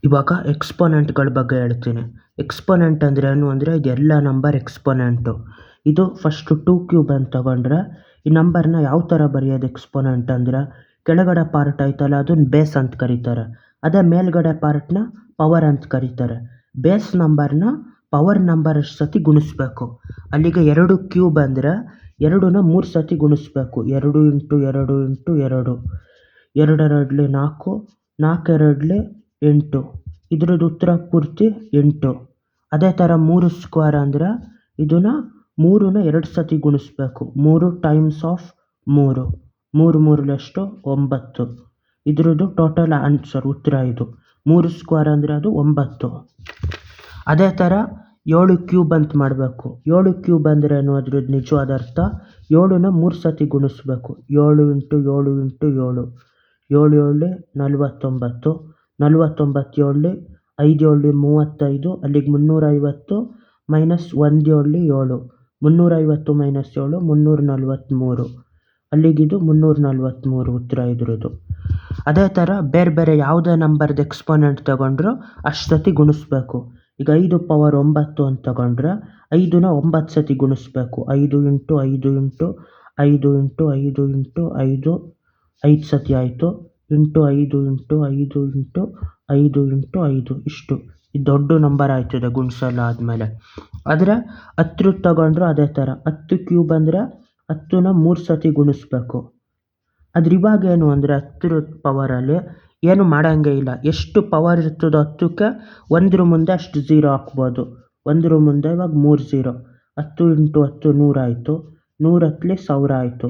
ಇವಾಗ ಎಕ್ಸ್ಪೋನೆಂಟ್ಗಳ ಬಗ್ಗೆ ಹೇಳ್ತೀನಿ. ಎಕ್ಸ್ಪೋನೆಂಟ್ ಅಂದರೆ ಏನು ಅಂದರೆ ಇದೆಲ್ಲ ನಂಬರ್ ಎಕ್ಸ್ಪೋನೆಂಟು. ಇದು ಫಸ್ಟು 2³ ಅಂತ ತಗೊಂಡ್ರೆ ಈ ನಂಬರ್ನ ಯಾವ ಥರ ಬರೆಯೋದು ಎಕ್ಸ್ಪೋನೆಂಟ್ ಅಂದರೆ ಕೆಳಗಡೆ ಪಾರ್ಟ್ ಐತಲ್ಲ ಅದನ್ನ ಬೇಸ್ ಅಂತ ಕರೀತಾರೆ. ಅದೇ ಮೇಲ್ಗಡೆ ಪಾರ್ಟ್ನ ಪವರ್ ಅಂತ ಕರೀತಾರೆ. ಬೇಸ್ ನಂಬರ್ನ ಪವರ್ ನಂಬರ್ ಅಷ್ಟು ಸತಿ ಗುಣಿಸ್ಬೇಕು. ಅಲ್ಲಿಗೆ 2³ ಅಂದರೆ 2ನ 3 ಸತಿ ಗುಣಿಸ್ಬೇಕು. 2 × 2 × 2 2 2 4 4 2 8 ಇದ್ರದ್ದು ಉತ್ತರ ಪೂರ್ತಿ 8. ಅದೇ ಥರ 3² ಅಂದರೆ ಇದನ್ನು 3ನ 2 ಸತಿ ಗುಣಿಸ್ಬೇಕು. 3 ಟೈಮ್ಸ್ ಆಫ್ 3 3 3 ಎಷ್ಟು 9. ಇದ್ರದ್ದು ಟೋಟಲ್ ಆನ್ಸರ್ ಉತ್ತರ ಇದು. 3² ಅಂದರೆ ಅದು 9. ಅದೇ ಥರ 7³ ಅಂತ ಮಾಡಬೇಕು. 7³ ಅಂದರೆ ಏನು ಅದ್ರದ್ದು ನಿಜವಾದ ಅರ್ಥ 7ನ 3 ಸತಿ ಗುಣಿಸ್ಬೇಕು. 7 × 7 × 7 7 7 49 49 7 5 7 35 ಅಲ್ಲಿಗೆ 350 ಮೈನಸ್ 1 7 7 350 ಮೈನಸ್ 7 343 ಅಲ್ಲಿಗಿದು 343 ಉತ್ತರ ಇದ್ರದ್ದು. ಅದೇ ಥರ ಬೇರೆ ಬೇರೆ ಯಾವುದೇ ನಂಬರ್ದು ಎಕ್ಸ್ಪೋನೆಂಟ್ ತಗೊಂಡ್ರು ಅಷ್ಟು ಸತಿ ಗುಣಿಸ್ಬೇಕು. ಈಗ 5 ಪವರ್ 9 ಅಂತ ತಗೊಂಡ್ರೆ 5ನ 9 ಸತಿ ಗುಣಿಸ್ಬೇಕು. 5 × 5 × 5 × 5 × 5 5 ಸತಿ ಆಯಿತು. ಇಂಟು 5 × 5 × 5 × 5 ಇಷ್ಟು. ಇದು ದೊಡ್ಡ ನಂಬರ್ ಆಯ್ತದೆ ಗುಣಿಸಲ್ಲ ಆದಮೇಲೆ. ಆದರೆ 10 ತಗೊಂಡ್ರು ಅದೇ ಥರ 10³ ಅಂದರೆ 10ನ 3 ಸತಿ ಗುಣಿಸ್ಬೇಕು. ಅದ್ರ ಇವಾಗ ಏನು ಅಂದರೆ 10ರ ಪವರಲ್ಲಿ ಏನು ಮಾಡೋಂಗೇ ಇಲ್ಲ. ಎಷ್ಟು ಪವರ್ ಇರ್ತದೋ 10ಕ್ಕೆ 1ರ ಮುಂದೆ ಅಷ್ಟು 0 ಹಾಕ್ಬೋದು. 1ರ ಮುಂದೆ ಇವಾಗ 3 0 10 × 10 100 ಆಯಿತು. 100 10 1000 ಆಯಿತು.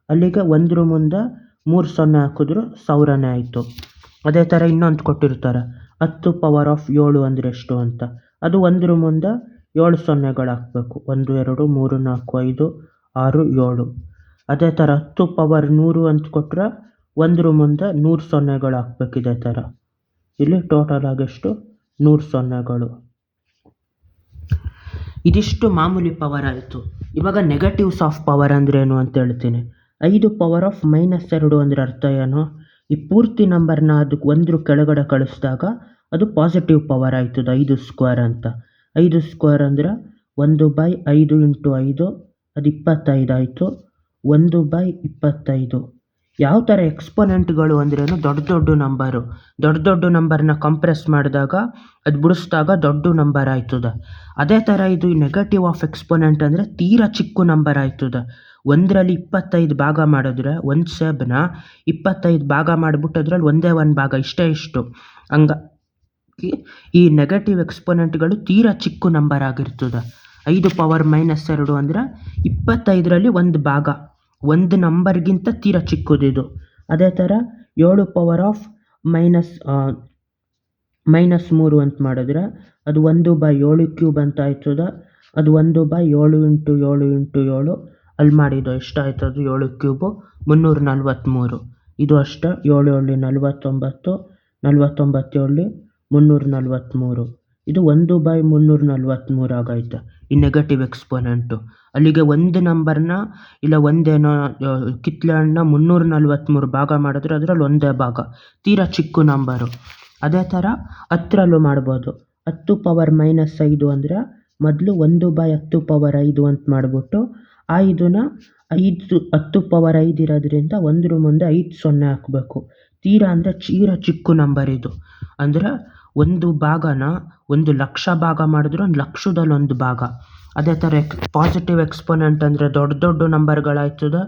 ಅಲ್ಲಿಗೆ 1ರ ಮುಂದೆ 3 0 ಹಾಕಿದ್ರು 1000ನೇ ಆಯಿತು. ಅದೇ ಥರ ಇನ್ನೊಂದು ಕೊಟ್ಟಿರ್ತಾರೆ 10 ಪವರ್ ಆಫ್ 7 ಅಂದರೆ ಎಷ್ಟು ಅಂತ. ಅದು 1ರ ಮುಂದೆ 7 ಸೊನ್ನೆಗಳು ಹಾಕಬೇಕು. 1 2 3 4 5 6 7. ಅದೇ ಥರ 10 ಪವರ್ 100 ಅಂತ ಕೊಟ್ಟರೆ 1ರ ಮುಂದೆ 100 ಸೊನ್ನೆಗಳು ಹಾಕ್ಬೇಕು. ಇದೇ ಥರ ಇಲ್ಲಿ ಟೋಟಲ್ ಆಗೆಷ್ಟು 100 ಸೊನ್ನೆಗಳು. ಇದಿಷ್ಟು ಮಾಮೂಲಿ ಪವರ್ ಆಯಿತು. ಇವಾಗ ನೆಗೆಟಿವ್ಸ್ ಆಫ್ ಪವರ್ ಅಂದ್ರೇನು ಅಂತ ಹೇಳ್ತೀನಿ. 5 ಪವರ್ ಆಫ್ -2 ಅಂದರೆ ಅರ್ಥ ಏನು? ಈ ಪೂರ್ತಿ ನಂಬರ್ನ ಅದಕ್ಕೆ 1ರ ಕೆಳಗಡೆ ಕಳಿಸಿದಾಗ ಅದು ಪಾಸಿಟಿವ್ ಪವರ್ ಆಯ್ತದೆ 5² ಅಂತ. 5² ಅಂದರೆ 1/5 × 5 ಅದು 25 ಆಯಿತು. 1/25. ಯಾವ ಥರ ಎಕ್ಸ್ಪೋನೆಂಟ್ಗಳು ಅಂದ್ರೇನು ದೊಡ್ಡ ದೊಡ್ಡ ನಂಬರು. ದೊಡ್ಡ ದೊಡ್ಡ ನಂಬರ್ನ ಕಂಪ್ರೆಸ್ ಮಾಡಿದಾಗ ಅದು ಬಿಡಿಸಿದಾಗ ದೊಡ್ಡ ನಂಬರ್ ಆಯ್ತದೆ. ಅದೇ ಥರ ಇದು ನೆಗೆಟಿವ್ ಆಫ್ ಎಕ್ಸ್ಪೋನೆಂಟ್ ಅಂದರೆ ತೀರಾ ಚಿಕ್ಕ ನಂಬರ್ ಆಯ್ತದೆ. 1ರಲ್ಲಿ 25 ಭಾಗ ಮಾಡಿದ್ರೆ ಒಂದು ಸೇಬನ್ನ 25 ಭಾಗ ಮಾಡಿಬಿಟ್ಟು ಅದ್ರಲ್ಲಿ ಒಂದೇ ಒಂದು ಭಾಗ ಇಷ್ಟು. ಹಂಗಾಗಿ ಈ ನೆಗೆಟಿವ್ ಎಕ್ಸ್ಪೋನೆಂಟ್ಗಳು ತೀರಾ ಚಿಕ್ಕ ನಂಬರ್ ಆಗಿರ್ತದೆ. 5 ಪವರ್ -2 ಅಂದರೆ 25ರಲ್ಲಿ ಒಂದು ಭಾಗ, ಒಂದು ನಂಬರ್ಗಿಂತ ತೀರಾ ಚಿಕ್ಕದಿದು. ಅದೇ ಥರ 7 ಪವರ್ ಆಫ್ -3 ಅಂತ ಮಾಡಿದ್ರೆ ಅದು 1/7³ ಅಂತ ಆಯ್ತದೆ. ಅದು 1/7 × 7 × 7 ಅಲ್ಲಿ ಮಾಡಿದ್ದು ಎಷ್ಟಾಯ್ತದು 7³ 343. ಇದು ಅಷ್ಟೇ 7 7 49 49 7 343. ಇದು 1/343 ಆಗೈತೆ ಈ ನೆಗೆಟಿವ್ ಎಕ್ಸ್ಪೋನೆಂಟು. ಅಲ್ಲಿಗೆ ಒಂದು ನಂಬರ್ನ ಇಲ್ಲ ಒಂದೇನೋ ಕಿತ್ಲೆ ಹಣ್ಣನ್ನ 343 ಭಾಗ ಮಾಡಿದ್ರೆ ಅದರಲ್ಲಿ ಒಂದೇ ಭಾಗ, ತೀರಾ ಚಿಕ್ಕ ನಂಬರು. ಅದೇ ಥರ 10ರಲ್ಲೂ ಮಾಡ್ಬೋದು. 10 ಪವರ್ -5 ಅಂದರೆ ಮೊದಲು 1/10 ಪವರ್ 5 ಅಂತ ಮಾಡಿಬಿಟ್ಟು 5ನ 10 ಪವರ್ 5 ಇರೋದ್ರಿಂದ 1ರ ಮುಂದೆ 5 0 ಹಾಕಬೇಕು. ತೀರಾ ಅಂದರೆ ಚಿಕ್ಕ ನಂಬರ್ ಇದು. ಅಂದರೆ ಒಂದು ಭಾಗನ 1,00,000 ಭಾಗ ಮಾಡಿದ್ರೆ 1,00,000ದಲ್ಲಿ ಒಂದು ಭಾಗ. ಅದೇ ಥರ ಪಾಸಿಟಿವ್ ಎಕ್ಸ್ಪೋನೆಂಟ್ ಅಂದರೆ ದೊಡ್ಡ ದೊಡ್ಡ ನಂಬರ್ಗಳಾಯ್ತದೆ.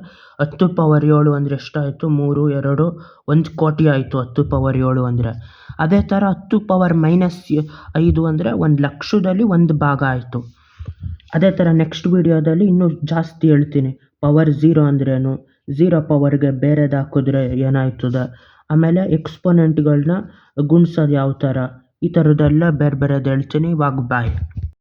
10 ಪವರ್ 7 ಅಂದರೆ ಎಷ್ಟಾಯಿತು 3 2 1 ಕೋಟಿ ಆಯಿತು 10 ಪವರ್ 7 ಅಂದರೆ. ಅದೇ ಥರ 10 ಪವರ್ -5 ಅಂದರೆ 1,00,000ದಲ್ಲಿ ಒಂದು ಭಾಗ ಆಯಿತು. ಅದೇ ಥರ ನೆಕ್ಸ್ಟ್ ವೀಡಿಯೋದಲ್ಲಿ ಇನ್ನೂ ಜಾಸ್ತಿ ಹೇಳ್ತೀನಿ. ಪವರ್ 0 ಅಂದ್ರೇನು, 0 ಪವರ್ಗೆ ಬೇರೆದು ಹಾಕಿದ್ರೆ ಏನಾಯ್ತದೆ, ಆಮೇಲೆ ಎಕ್ಸ್ಪೋನೆಂಟ್ಗಳನ್ನ ಗುಣಿಸೋದು ಯಾವ ಥರ, ಈ ಥರದ್ದೆಲ್ಲ ಬೇರೆ ಬೇರೆದು ಹೇಳ್ತೀನಿ. ಇವಾಗ ಬಾಯ್.